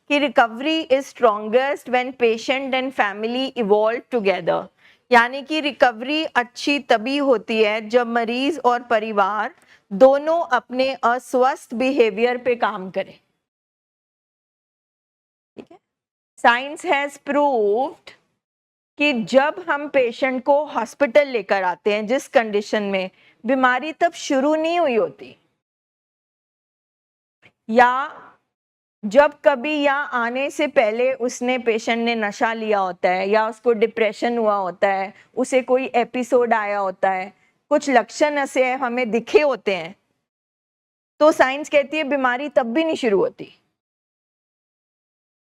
कि recovery is strongest when patient and family evolve together, यानी कि रिकवरी अच्छी तभी होती है जब मरीज और परिवार दोनों अपने अस्वस्थ बिहेवियर पे काम करें। ठीक है, साइंस हैज प्रूव्ड कि जब हम पेशेंट को हॉस्पिटल लेकर आते हैं जिस कंडीशन में, बीमारी तब शुरू नहीं हुई होती, या जब कभी यहाँ आने से पहले उसने पेशेंट ने नशा लिया होता है, या उसको डिप्रेशन हुआ होता है, उसे कोई एपिसोड आया होता है, कुछ लक्षण ऐसे हमें दिखे होते हैं, तो साइंस कहती है बीमारी तब भी नहीं शुरू होती।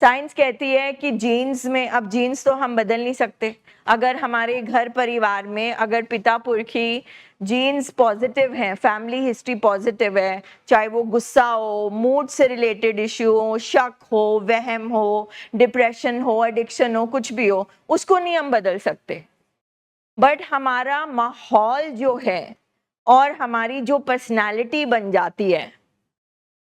साइंस कहती है कि जीन्स में, अब जीन्स तो हम बदल नहीं सकते, अगर हमारे घर परिवार में अगर पिता पुरखी जीन्स पॉजिटिव हैं, फैमिली हिस्ट्री पॉजिटिव है, चाहे वो गुस्सा हो, मूड से रिलेटेड इश्यू हो, शक हो, वहम हो, डिप्रेशन हो, एडिक्शन हो, कुछ भी हो, उसको नहीं हम बदल सकते। बट हमारा माहौल जो है और हमारी जो पर्सनालिटी बन जाती है,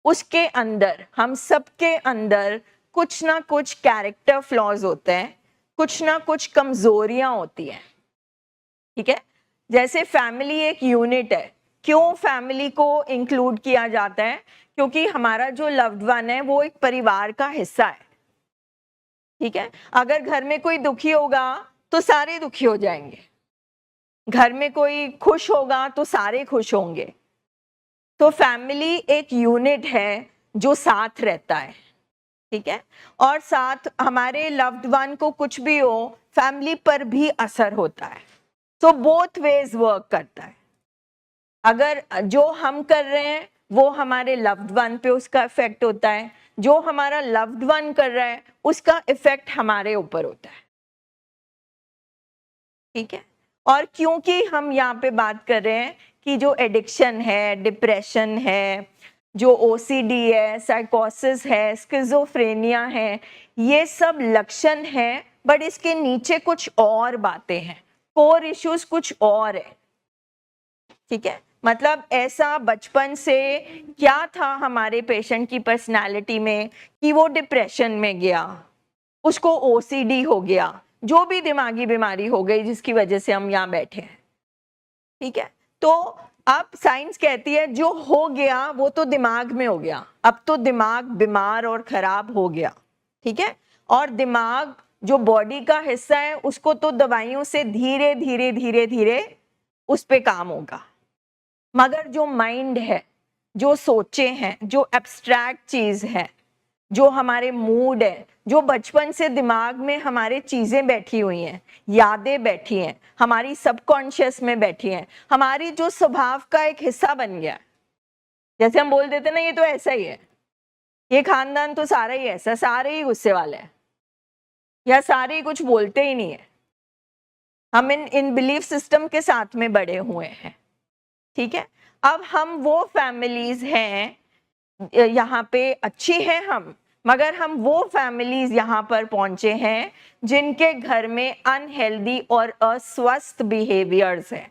उसके अंदर, हम सबके अंदर कुछ ना कुछ कैरेक्टर फ्लॉज होते हैं, कुछ ना कुछ कमजोरियां होती हैं। ठीक है, जैसे फैमिली एक यूनिट है, क्यों फैमिली को इंक्लूड किया जाता है? क्योंकि हमारा जो लव्ड वन है वो एक परिवार का हिस्सा है। ठीक है, अगर घर में कोई दुखी होगा तो सारे दुखी हो जाएंगे, घर में कोई खुश होगा तो सारे खुश होंगे। तो फैमिली एक यूनिट है जो साथ रहता है। ठीक है, और साथ हमारे लव्ड वन को कुछ भी हो, फैमिली पर भी असर होता है। तो बोथ वेज वर्क करता है। अगर जो हम कर रहे हैं वो हमारे लव्ड वन पे उसका इफेक्ट होता है, जो हमारा लव्ड वन कर रहा है उसका इफेक्ट हमारे ऊपर होता है। ठीक है, और क्योंकि हम यहाँ पे बात कर रहे हैं कि जो एडिक्शन है, डिप्रेशन है, जो ओसीडी है, साइकोसिस है, स्किज़ोफ्रेनिया है, ये सब लक्षण हैं, बट इसके नीचे कुछ और बातें हैं, कोर इश्यूज कुछ और है। ठीक है, मतलब ऐसा बचपन से क्या था हमारे पेशेंट की पर्सनालिटी में कि वो डिप्रेशन में गया, उसको ओसीडी हो गया, जो भी दिमागी बीमारी हो गई जिसकी वजह से हम यहाँ बैठे हैं। ठीक है, तो अब साइंस कहती है जो हो गया वो तो दिमाग में हो गया, अब तो दिमाग बीमार और खराब हो गया। ठीक है, और दिमाग जो बॉडी का हिस्सा है उसको तो दवाइयों से धीरे धीरे धीरे धीरे उस पे काम होगा, मगर जो माइंड है, जो सोचे हैं, जो एब्स्ट्रैक्ट चीज है, जो हमारे मूड है, जो बचपन से दिमाग में हमारे चीजें बैठी हुई हैं, यादें बैठी हैं, हमारी सबकॉन्शियस में बैठी हैं, हमारी जो स्वभाव का एक हिस्सा बन गया। जैसे हम बोल देते ना ये तो ऐसा ही है, ये खानदान तो सारा ही ऐसा, सारे ही गुस्से वाले हैं, या सारे ही कुछ बोलते ही नहीं है। हम इन बिलीफ सिस्टम के साथ में बड़े हुए हैं। ठीक है, अब हम वो फैमिलीज हैं यहाँ पे अच्छी हैं हम, मगर हम वो फैमिलीज यहाँ पर पहुंचे हैं जिनके घर में अनहेल्दी और अस्वस्थ बिहेवियर्स हैं।